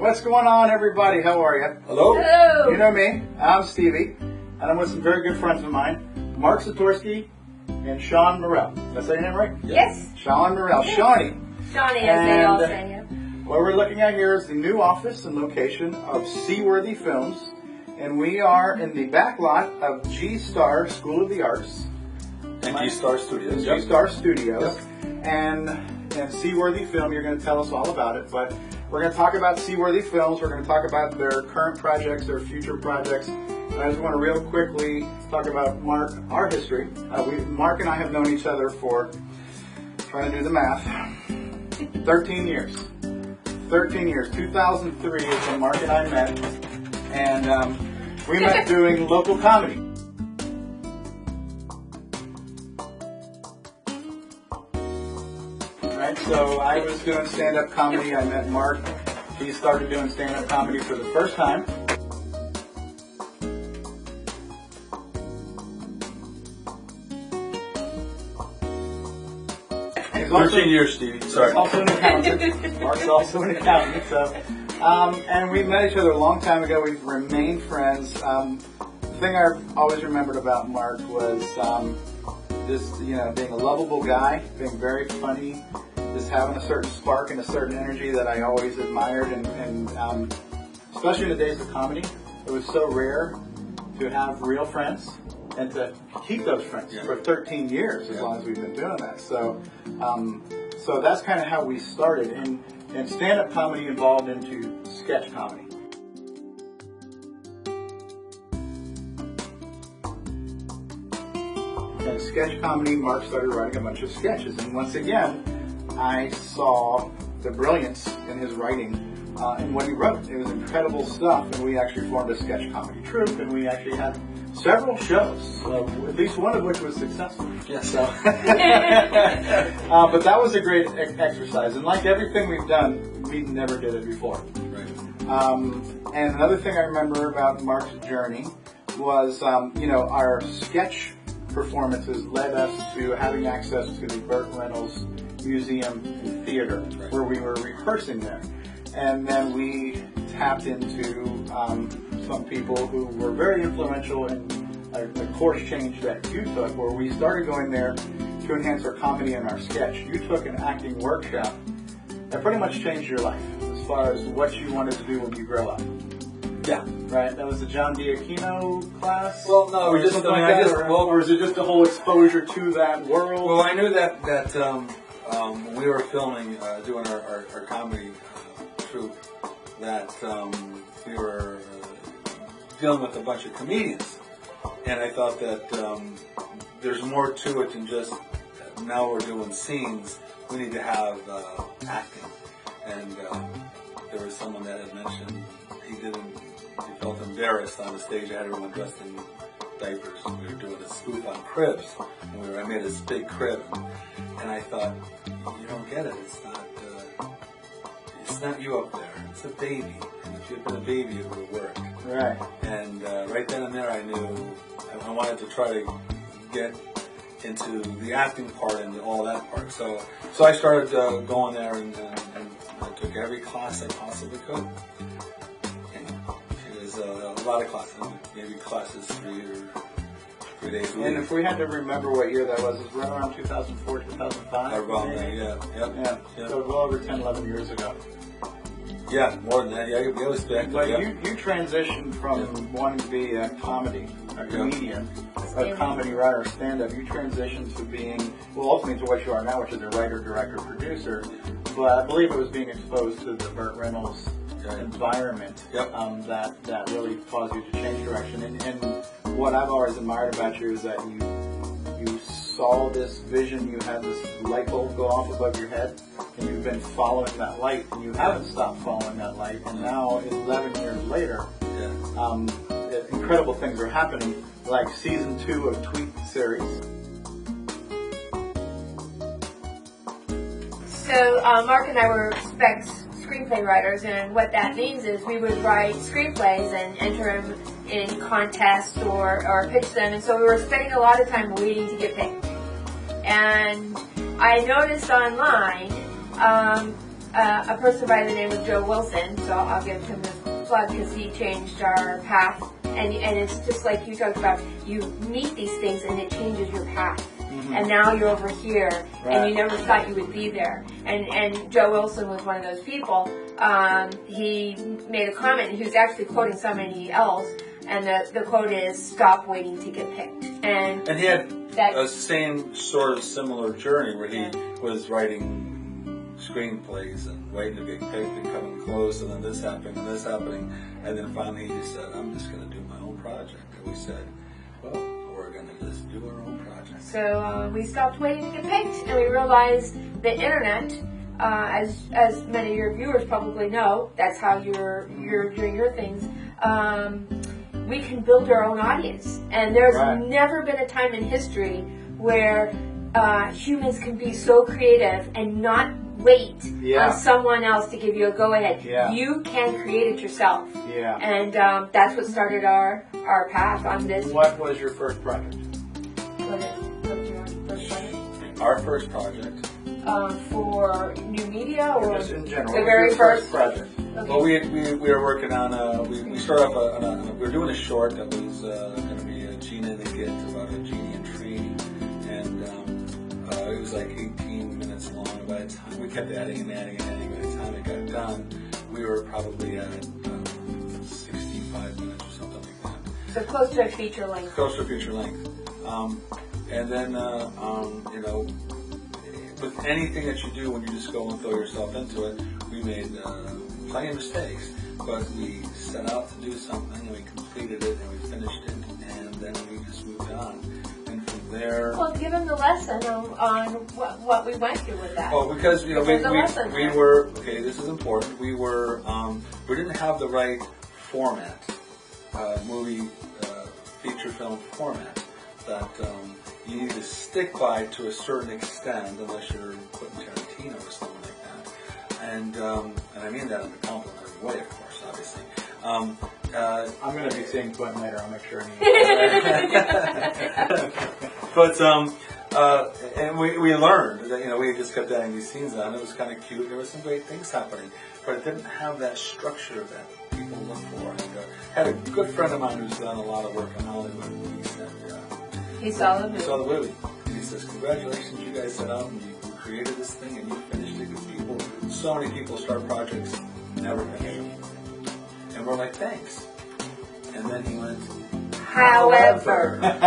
What's going on, everybody? How are you? Hello. Hello. You know me. I'm Stevie, and I'm with some very good friends of mine, Marc Zatorsky and Morell. Did I say your name right? Yes. Morell. Yes. Shawnie. Shawnie, as they all say. Yeah. What we're looking at here is the new office and location of Seaworthy Films, and we are in the back lot of G-Star School of the Arts. And G-Star Studios. G-Star Studios. And Seaworthy Film, you're going to tell us all about it, but we're going to talk about Seaworthy Films. We're going to talk about their current projects, their future projects. And I just want to real quickly talk about Marc, our history. Marc and I have known each other for, trying to do the math, 13 years. 13 years. 2003 is when Marc and I met, and we met doing local comedy. Right, so I was doing stand-up comedy. I met Marc. He started doing stand-up comedy for the first time. He's 13 years, Stevie. Sorry. Also an accountant. Marc's also an accountant. So, and we met each other a long time ago. We've remained friends. The thing I always remembered about Marc was just, being a lovable guy, being very funny, just having a certain spark and a certain energy that I always admired, and especially in the days of comedy, it was so rare to have real friends and to keep those friends for 13 years, as long as we've been doing that. So, so that's kind of how we started, and stand-up comedy evolved into sketch comedy. And sketch comedy, Marc started writing a bunch of sketches, and once again, I saw the brilliance in his writing and what he wrote. It was incredible stuff, and we actually formed a sketch comedy troupe, and we actually had several shows, at least one of which was successful. Yes. So, but that was a great exercise, and like everything we've done, we never did it before. Right. And another thing I remember about Marc's journey was, our sketch performances led us to having access to the Burt Reynolds Museum and Theater, where we were rehearsing there. And then we tapped into some people who were very influential in the course change that you took, where we started going there to enhance our comedy and our sketch. You took an acting workshop that pretty much changed your life as far as what you wanted to do when you grow up. Yeah. Right? That was the John D'Aquino class? Well, no, we just, or was it just a whole exposure to that world? Well, I knew that we were filming, doing our comedy troupe, that we were dealing with a bunch of comedians. And I thought that there's more to it than just, now we're doing scenes, we need to have acting. And there was someone that had mentioned he felt embarrassed on the stage. I had everyone dressed in diapers. We were doing a spoof on cribs. And I made this big crib. And I thought, you don't get it. It's not you up there. It's a baby. And if you'd been a baby, it would have worked. Right. And right then and there, I knew I wanted to try to get into the acting part and all that part. So I started going there and I took every class I possibly could. It was a lot of classes, maybe classes 3 days a week. And if we had to remember what year that was, it was right around 2004, 2005? Around there, yeah. So well over 10, 11 years ago. Yeah, more than that. Yeah, it was back. But you transitioned from wanting to be a comedian, a comedy writer, stand-up. You transitioned to being, ultimately to what you are now, which is a writer, director, producer. But I believe it was being exposed to the Burt Reynolds environment that really caused you to change direction. And what I've always admired about you is that you saw this vision, you had this light bulb go off above your head, and you've been following that light, and you haven't stopped following that light. And now, 11 years later, incredible things are happening, like season 2 of Tweet series. So Marc and I were screenplay writers, and what that means is we would write screenplays and enter them in contests or pitch them, and so we were spending a lot of time waiting to get picked. And I noticed online a person by the name of Joe Wilson, so I'll give him a plug because he changed our path. And it's just like you talked about, you meet these things and it changes your path. And now you're over here, and you never thought you would be there. And Joe Wilson was one of those people. He made a comment, and he was actually quoting somebody else, and the quote is, "Stop waiting to get picked." And he had a same sort of similar journey where he was writing screenplays and waiting to get picked and coming close, and then this happening and this happening, and then finally he just said, "I'm just going to do my own project." And we said, "Well, we're going to just do our own project." So we stopped waiting to get picked, and we realized the internet, as many of your viewers probably know, that's how you're doing your things. We can build our own audience, and there's never been a time in history where humans can be so creative and not wait on someone else to give you a go-ahead. You can create it yourself. And that's what started our path on this. What was your first project? What was your first project? Our first project. For new media or just in general? The very first project. Okay. Well, we were working on we started off we were doing a short that was going to be a Gina and the Git about a genie in training, and it was like 18 minutes long. By the time we kept adding and adding and adding, by the time it got done, we were probably at 65 minutes or something like that. So close to a feature length. Close to feature length, and then you know, with anything that you do when you just go and throw yourself into it, we made plenty of mistakes, but we set out to do something and we completed it and we finished it, and then we just moved on. And from there, Well, give them the lesson on what we went through with that. well, because you know There's a lesson we there. were okay. This is important. We didn't have the right format, movie feature film format that you need to stick by to a certain extent, unless you're putting Tarantino or something like that. And I mean that in a complimentary way, of course, obviously. I'm going to be seeing Quentin later. I'll make sure But and we learned that, you know, we just kept adding these scenes on. It was kind of cute. There were some great things happening, but it didn't have that structure that people look for. And had a good friend of mine who's done a lot of work in Hollywood. He said He saw the movie. he saw the movie. And he says, "Congratulations, you guys set out and you created this thing and you finished it." Because so many people start projects, never finish them. And we're like, "Thanks." And then he went, However. and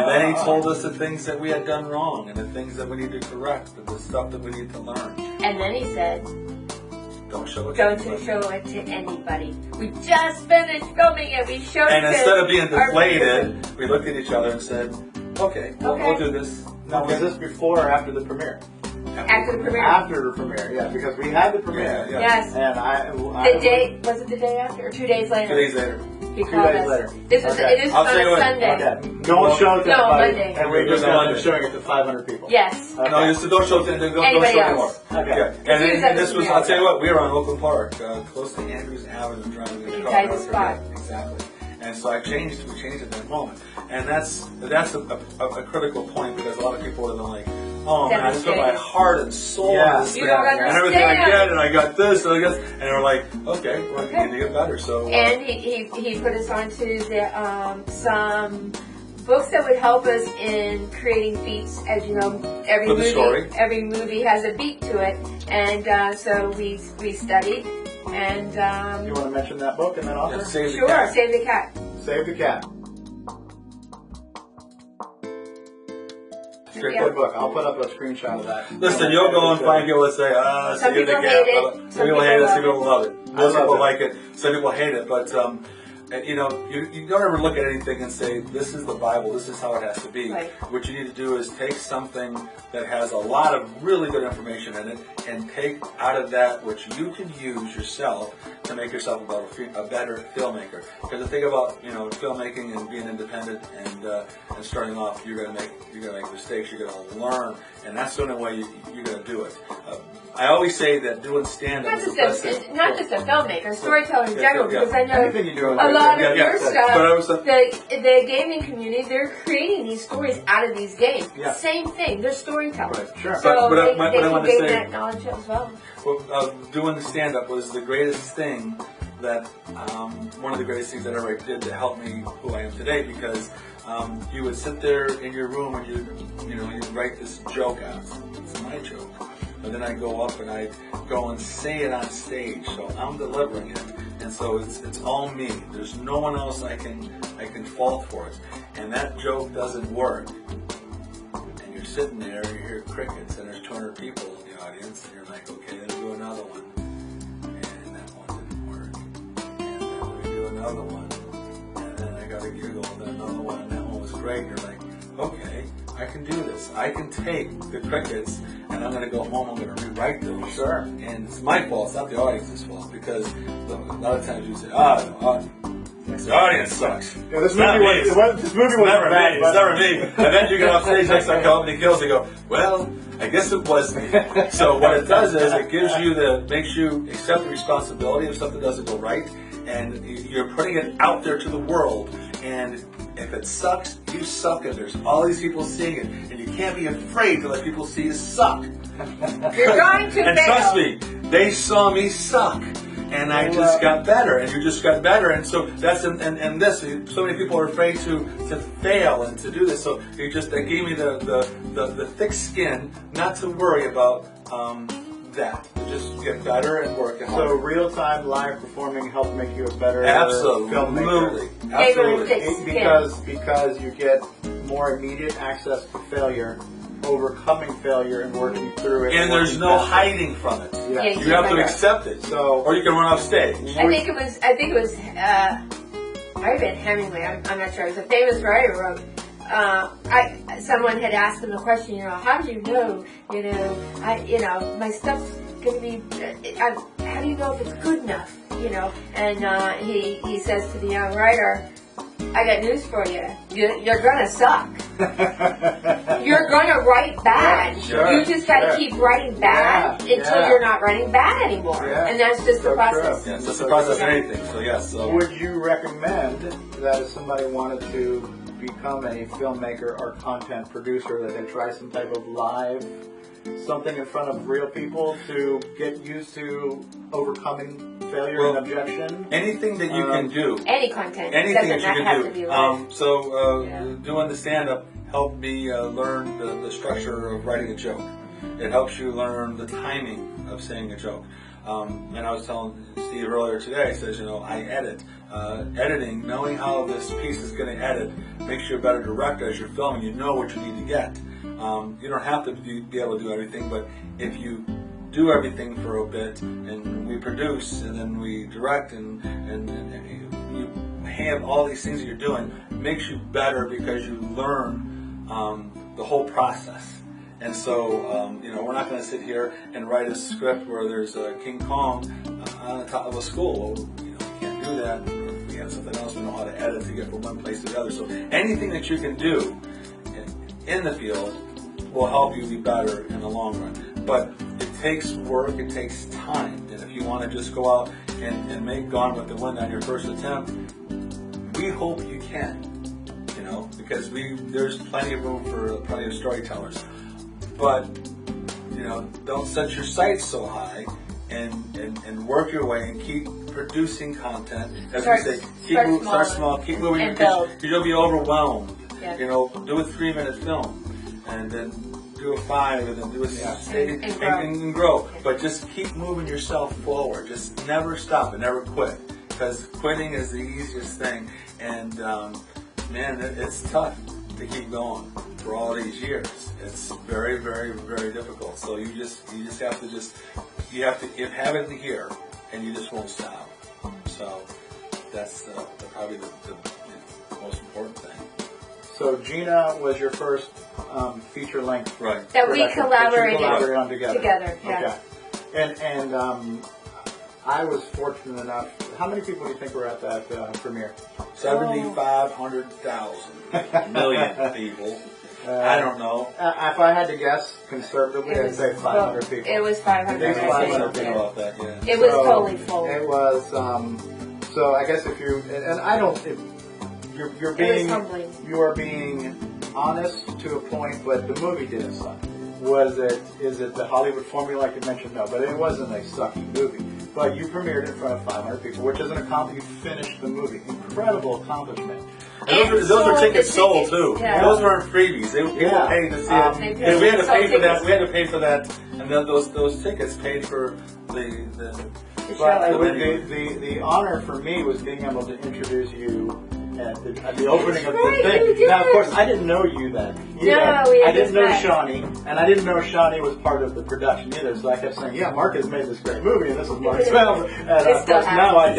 then he told us the things that we had done wrong and the things that we need to correct and the stuff that we need to learn. And then he said, Don't show it "Don't to you anybody. show it to anybody. We just finished filming it. We showed And it to instead of being our deflated, we looked at each other and said, "Okay, we'll do this." Now, was this before or after the premiere? After the premiere. After the premiere, yeah, because we had the premiere. Yeah. Yes. And The day, was it the day after or 2 days later? 2 days later. Because 2 days later. This was, Okay. it is I'll on tell you a what, Sunday. Okay. Don't show it to No, anybody. Monday. And we're just Monday. showing it to 500 people. Yes. Okay. No, just don't show it to don't Anybody show it else. anymore. Okay. Yeah. And It's then this was, used I'll tell you what, we were on Oakland Park, close to Andrews Avenue, driving in You the guys car. spot. Exactly. And so we changed at that moment. And that's a critical point, because a lot of people are like, "Oh man, I just put my heart and soul Yeah. in this You thing, don't and everything I understand. get, and I got this, and I got," and they're like, "Okay, well, you need to get better." So And he put us onto some books that would help us in creating beats. As you know, For the story. every movie has a beat to it, and so we studied. And You want to mention that book and then author? save the sure, cat. Save the Cat. Save the Cat. Great Yeah. Good book. I'll put up a screenshot of that. Listen, you'll go and find people that say, Some Save the people Cat. hate it, Some some people hate it, people some people love love it. I Most love people it. like it, some people hate it, but you know, you don't ever look at anything and say, "This is the Bible, this is how it has to be." Right. What you need to do is take something that has a lot of really good information in it and take out of that which you can use yourself to make yourself a better filmmaker. Because the thing about, you know, filmmaking and being independent and starting off, you're gonna make mistakes, you're gonna learn, and that's the only way you're gonna do it. I always say that doing stand-up Not is just the best thing. not just a filmmaker, a storyteller in Yeah, general, yeah. because I know Anything you do in a life lot yeah, of yeah, your but stuff, I was, the gaming community, they're creating these stories out of these games. Yeah. Same thing. They're storytellers. Right, sure. So But I they wanna can gain say- that knowledge as well. well, doing the stand-up was the greatest thing that, one of the greatest things that I ever did to help me who I am today, because you would sit there in your room and you'd write this joke out. It's my joke. And then I'd go up and I'd go and say it on stage. So I'm delivering it. And so it's all me. There's no one else I can fault for it. And that joke doesn't work. And you're sitting there, you hear crickets, and there's 200 people in the audience, and you're like, okay, let's do another one. And that one didn't work. And then let me do another one. And then I got a giggle, and then another one, and that one was great. And you're like, okay, I can do this. I can take the crickets, and I'm going to go home, I'm going to rewrite those. Sure. And it's my fault, it's not the audience's fault, because a lot of times you say, the audience sucks. Yeah, this It's not movie me. was this movie It's was never bad, me. but- It's never me. And then you get off stage next time Company Kills, you go, well, I guess it was me. So what it does is it gives you makes you accept the responsibility of something that doesn't go right, and you're putting it out there to the world. And if it sucks, you suck, and there's all these people seeing it, and you can't be afraid to let people see you suck. You're going to And fail. trust me, they saw me suck. And I just got better, and you just got better, and so that's and this. So many people are afraid to fail and to do this. So that gave me the thick skin not to worry about that. To just get better and work So harder. real-time live performing helped make you a better Absolutely, filmmaker. absolutely. Because you get more immediate access to failure, overcoming failure and working through it. And there's no hiding from it. Yeah. Yeah, You have to accept it, So or you can run off stage. I think it was Ivan Hemingway. I'm not sure. It was a famous writer who wrote. Someone had asked him a question. How do you know? My stuff's gonna be. How do you know if it's good enough? And he says to the young writer, I got news for you. You're gonna suck. You're gonna write bad. Yeah, sure, You just gotta keep writing bad until you're not writing bad anymore. Yeah. And that's just the So process. true. Yeah, it's just the process of anything. So yes. So would you recommend that if somebody wanted to become a filmmaker or content producer, that they try some type of live something in front of real people to get used to overcoming failure and objection? anything that you can do. Any content. Anything doesn't that you have can to be do. live. Doing the stand-up helped me learn the structure of writing a joke. It helps you learn the timing of saying a joke. And I was telling Steve earlier today, I says, I edit. Editing, knowing how this piece is going to edit, makes you a better director as you're filming. You know what you need to get. You don't have to be able to do everything, but if you do everything for a bit, and we produce, and then we direct, and you have all these things that you're doing, it makes you better because you learn the whole process. And so, we're not going to sit here and write a script where there's a King Kong on the top of a school. Well, we can't do that. If we have something else, we know how to edit to get from one place to the other. So anything that you can do in the field will help you be better in the long run. But it takes work, it takes time. And if you want to just go out and make Gone with the Wind on your first attempt, we hope you can. Because there's plenty of room for plenty of storytellers. But, don't set your sights so high and work your way and keep producing content. As we say, start small, keep moving, because you'll be overwhelmed. Yeah. Do a 3-minute film and then do a 5 and then do a 6 and grow. But just keep moving yourself forward. Just never stop and never quit, because quitting is the easiest thing. And man, it's tough to keep going for all these years. It's very, very, very difficult. So you just have to have it in here, and you just won't stop. So that's probably the most important thing. So Gina was your first feature length, Right? That we collaborated on together. Yeah. Okay. And I was fortunate enough. How many people do you think were at that premiere? 7,500,000 million people. I don't know. If I had to guess conservatively, I'd say 500 people. It was 500. It was 500 Something about that, yeah. It was totally full. It was. So I guess if you and I don't, if you're being humbling. you are being honest to a point, but the movie didn't suck. Is it the Hollywood formula like you mentioned? No, but it wasn't a sucky movie. But you premiered in front of 500 people, which is an accomplishment. You finished the movie. Incredible accomplishment. And those are tickets sold too. Yeah. Those weren't freebies. People paid to see it. And we had to pay for that. We had to pay for that, and then those tickets paid for the the honor for me was being able to introduce you at the opening of the thing. Now, of course, I didn't know you then. I didn't know Shawnie, and I didn't know Shawnie was part of the production either. So I kept saying, "Yeah, Marc has made this great movie, and this is Marc's film." And of course, now I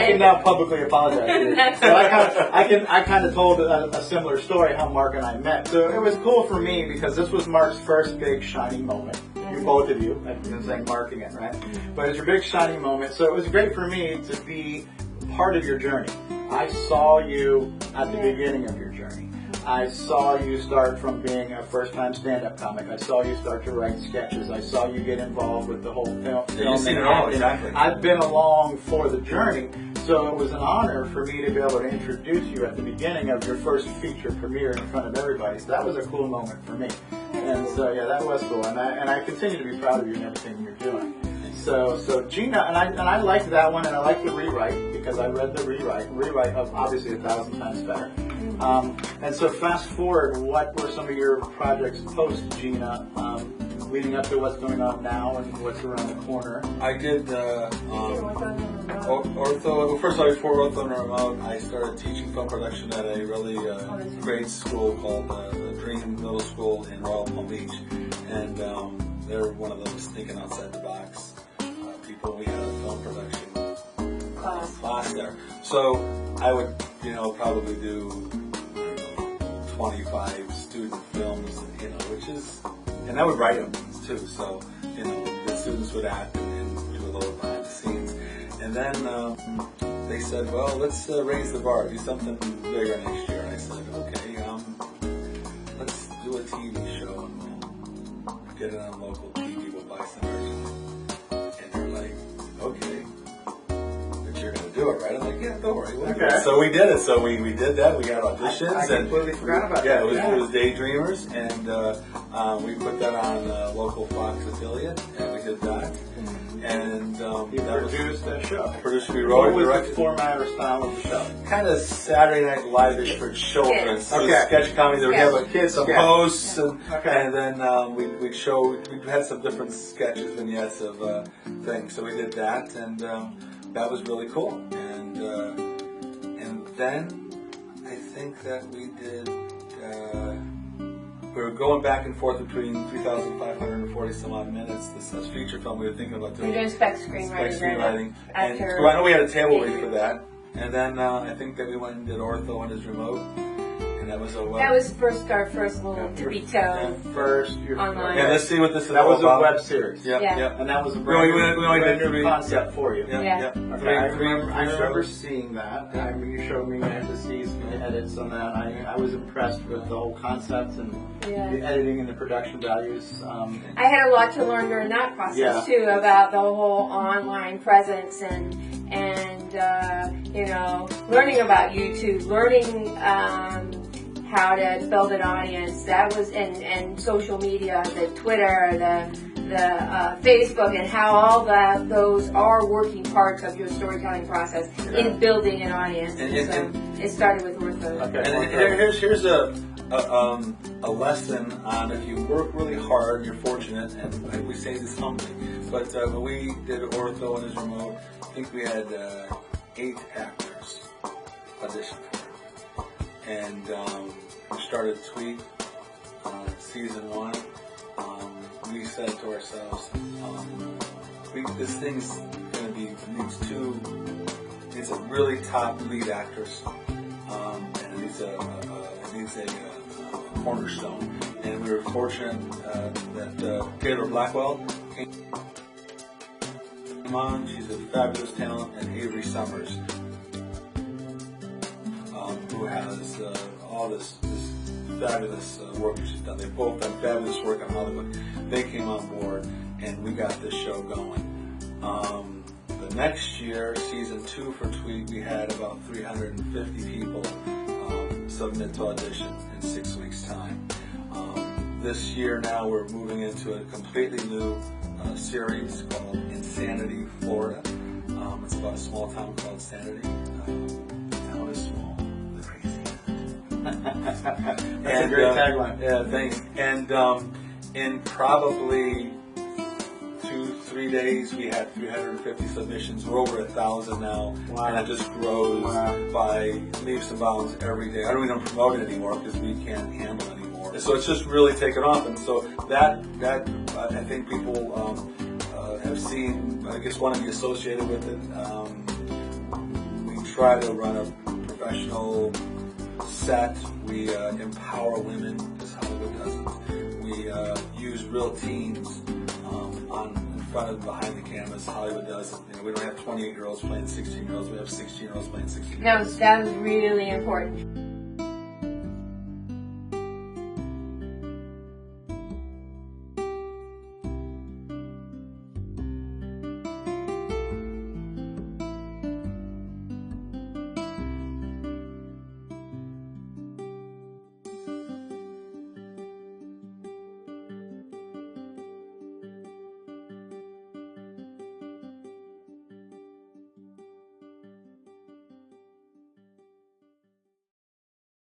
can now publicly apologize to you. So I kind of told a similar story how Marc and I met. So it was cool for me because this was Marc's first big shining moment. You both of you, I've been saying Marc again, right? But it's your big shining moment. So it was great for me to be part of your journey. I saw you at the beginning of your journey. I saw you start from being a first-time stand-up comic. I saw you start to write sketches. I saw you get involved with the whole film. You've seen it all, exactly. I've been along for the journey, so it was an honor for me to be able to introduce you at the beginning of your first feature premiere in front of everybody. So that was a cool moment for me. And so yeah, that was cool. And I continue to be proud of you and everything you're doing. So Gina, and I liked that one, and I liked the rewrite because I read the rewrite of obviously 1,000 times better. And so fast forward, what were some of your projects post Gina, leading up to what's going on now and what's around the corner? I did ortho. Well, first of all, before Ortho and Remote, I started teaching film production at a really great school called Dream Middle School in Morell, Palm Beach, and they're one of those thinking outside the box people. We had a film production class there, so I would, probably do 25 student films, which is, and I would write them too. So, the students would act and do a little behind the scenes, and then they said, "Well, let's raise the bar, do something bigger next year." And I said, "Okay, let's do a TV show and we'll get it on local TV. We'll buy some merchandise." And they're like, "Okay, but you're gonna do it, right?" I'm like, "Yeah, don't worry." Okay. So we did it. So we did that. We had auditions. I completely forgot about that. It was Daydreamers, and we put that on local Fox affiliate, and we did that. And you produced that show. We wrote it. What was the format or style of the show? Kind of Saturday Night Live-ish for children. Kids. Okay. Sketch comedy. There we have Kids some sketch. posts, and then we had some different sketches, vignettes of things. So we did that, and that was really cool. And then I think that we did. We were going back and forth between 3,540 some odd minutes. This feature film we were thinking about doing. We're doing spec screenwriting. And I know we had a table read for that. And then I think that we went and did Ortho on his remote. And that was that was our first little tippy-toe online. Yeah, let's see what this is That all was about. a web series. Yeah. And that was a We brand only did new three concept for you. Yeah. Okay, I remember seeing that. I mean, you showed me the season edits on that. I was impressed with the whole concept and the editing and the production values. I had a lot to learn during that process too about the whole online presence and learning about YouTube, learning how to build an audience. That was and social media, the Twitter, the Facebook, and how all those are working parts of your storytelling process in building an audience. And it started with Ortho. Okay. And here's a lesson on if you work really hard, you're fortunate, and we say this humbly, but when we did Ortho and his remote, I think we had 8 actors audition for it. And we started Tweet season 1. We said to ourselves, this thing's going to needs a really top lead actress, and it needs a cornerstone. And we were fortunate that Taylor Blackwell came on. She's a fabulous talent, and Avery Summers, who has all this fabulous work she's done. They've both done fabulous work in Hollywood. They came on board, and we got this show going. The next year, season 2 for Tweet, we had about 350 people submit to audition in 6 weeks' time. This year now we're moving into a completely new series called Insanity, Florida. It's about a small town called Insanity. The town is small, the crazy. That's a great tagline. Yeah, thanks. And in probably 2-3 days, we had 350 submissions. We're over 1,000 now, Wow. and it just grows by leaps and bounds every day. I don't even promote it anymore because we can't handle it anymore. So it's just really taken off, and so that I think people have seen. I guess want to be associated with it. We try to run a professional set. We empower women, as Hollywood doesn't. We use real teams in front and behind the cameras. Hollywood doesn't. You know, we don't have 28-year-olds playing 16-year-olds. We have 16-year-olds playing 16-year-olds. That was really important.